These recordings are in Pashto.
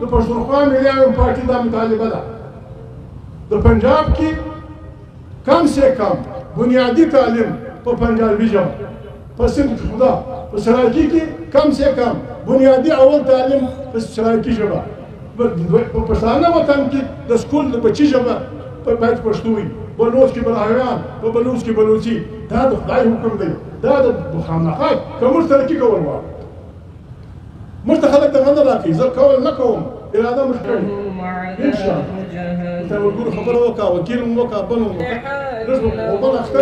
د پښتونخوا ملي عوام پارټي دا مطالبه ده د پنجاب کې کم سے کم بنیادی تعلیم په پنجابي ژبه په سند خدا په سرایکي کې کم سے کم بنیادی اول تعلیم په سرایکي ژبه په پښتانه وطن کې د سکول د بچي ژبه باید پښتو وي بلوچ کې بلاهویان په بلوچ کې بلوچي دا د خدای حکم دی دا د خامخا که موږ ترقي کول غواړو موږ ته خلک دغه نه راکوي زه کول نه کوم اراده موږ کوو انشاءالله ته ورګورو خبره وکړه وکیل مو وکړه بل مو وکړه لږ مو بل اخته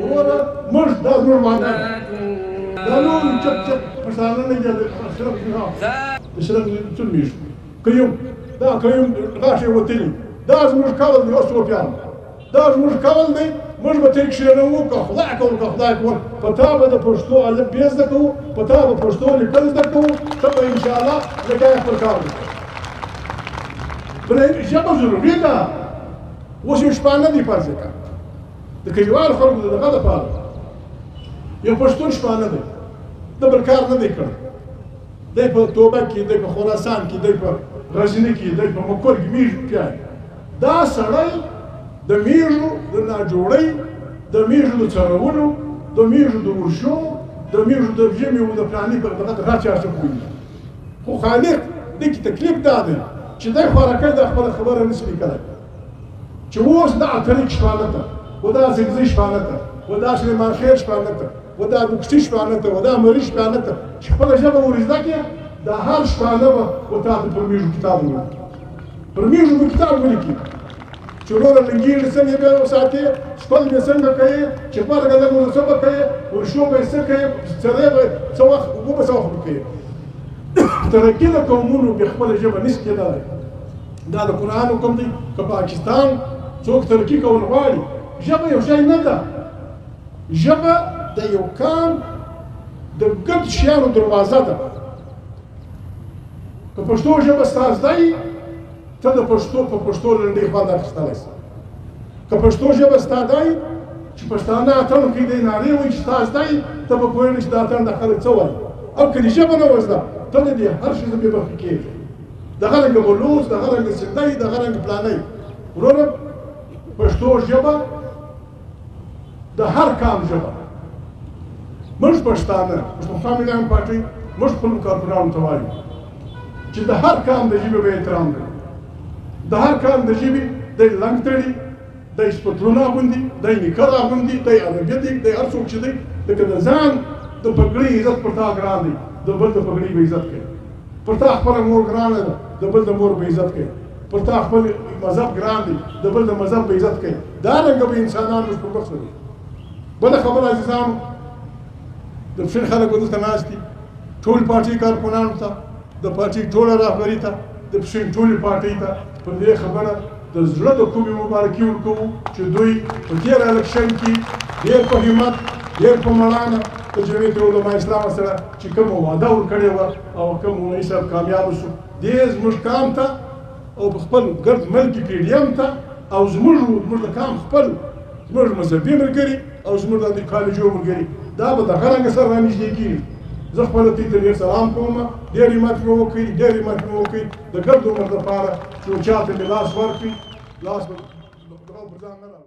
وګوره موږ دا زموږ وعده ده دا نور چپ چپ پښتانه نه دي د شرق څون میشو قیوم دا قیوم غاښې وتلي دا زموږ کول دی اوس وپیان دا زموږ کول دی موږ به ترې کښېنوو که خدای کول که خدای کول په تا به د پښتو الف ب زده کوو په تا به پښتو لیکل زده کوو ته به انشاءالله لکه یې خپل کار وکړو بله ژبه ضروري ده اوس یو شپانه دی فرض کړه د کلیوالو خلکو د دغه دپاره یو پښتون شپانه دی د بل کار نه دی کړی دی په توبه کې دی په خراسان کې دی په غزني کې دی په مکور کې میږي پیایي دا سړی د میږو د ناجوړۍ د میږو د څرولو د میږو د ورشو د میږو د ژمي و د پلاني په دغه هر چا څه کوي خو خالق دې کې تکلیف دا دی چې دی خوراکی د خپله خبره نشي لیکلی چې اوس دا اتریک شپانه ته و دا زګزي شپانه ته و دا سلیمان خېل شپانه ته و دا بوکشتي شپانه ته و دا مري شپانه ته چې خپله ژبه ور زده کړې دا هر شپانه به و تا ته پر میږو کتاب ولیکي پر میږو به کتاب ولیکي چې وروره لنګېږي څنګه بیا وساتې شپل بې څنګه کوې چې پرګه لږ څه به کوې ورشو به یې څه کوې څرې به څه وخت اوبه به څه وخت به کوې ترقي د قومونو بې خپله ژبه نشي کېدلی دا د قرآن حکم دی که پاکستان څوک ترقي کول غواړي ژبه یو شی نه ده ژبه د یو کام د ګډ شیانو دروازه ده که پښتو ژبه ستا زده یي ته د پښتو په پښتو لنډۍ خوند اخیستلی شې که پښتو ژبه ستا ده یي چې پښتانه اتڼ کوي دی نارې وایي چې ستا زده یي ته به پوهېږې چې دا اتڼ دا خلک څه وایي او که دې ژبه نه وه زده ته نه دې هر شي زه بې برخې کېږې دغه رنګه بلوچ دغه رنګه سندی دغه رنګه پلانی وروره پښتو ژبه د هر کام ژبه موږ پښتانه پښتونخوا ملي عوام پارټۍ موږ خپلو کارکونانو ته وایو چې د هر کام د ژبې به احترام کوي د هر کام د ژبې دی لنګ تړي دی سپتلونه اغوندي دی نیکر اغوندي دی عربي دی دی هر څوک چې دی لکه د ځان د پګړۍ عزت پر تا ګران دی د بل د پګړۍ به عزت کوي پر تا خپله مور ګرانه ده د بل د مور به عزت کوي پر تا خپل مذهب ګران دی د بل د مذهب به عزت کوي دارنګه به انسانان موږ په مخ وي بله خبره عزیزانو د پښین خلک به دلته ناست دي ټول پارټۍ کارکونانو ته د پارټۍ ټوله رهبري ته د پښین ټولې پارټۍ ته په دې خبره د زړه د کومې مبارکي ورکوو چې دوی په تېر الکشن کې ډېر په همت ډېر په مړانه د جمعیت علما اسلام سره چې کومه وعده ورکړې وه او کوم مولوي صاحب کامیابه شو دې زموږ کام ته او په خپل ګرد ملکي پي ډي ایم ته او زموږ د کام خپل زموږ مذهبي ملګري او زموږ د کالجو ملګري دا به دغه رنګه سره رانږدې کېږي زه خپله دوی ته ډېر سلام کوم ډېر همت مې وکړي ډېر همت مې وکړي د ګرد عمر دپاره چې چا ته مې لاس ورکړي لاس به پر ځان نه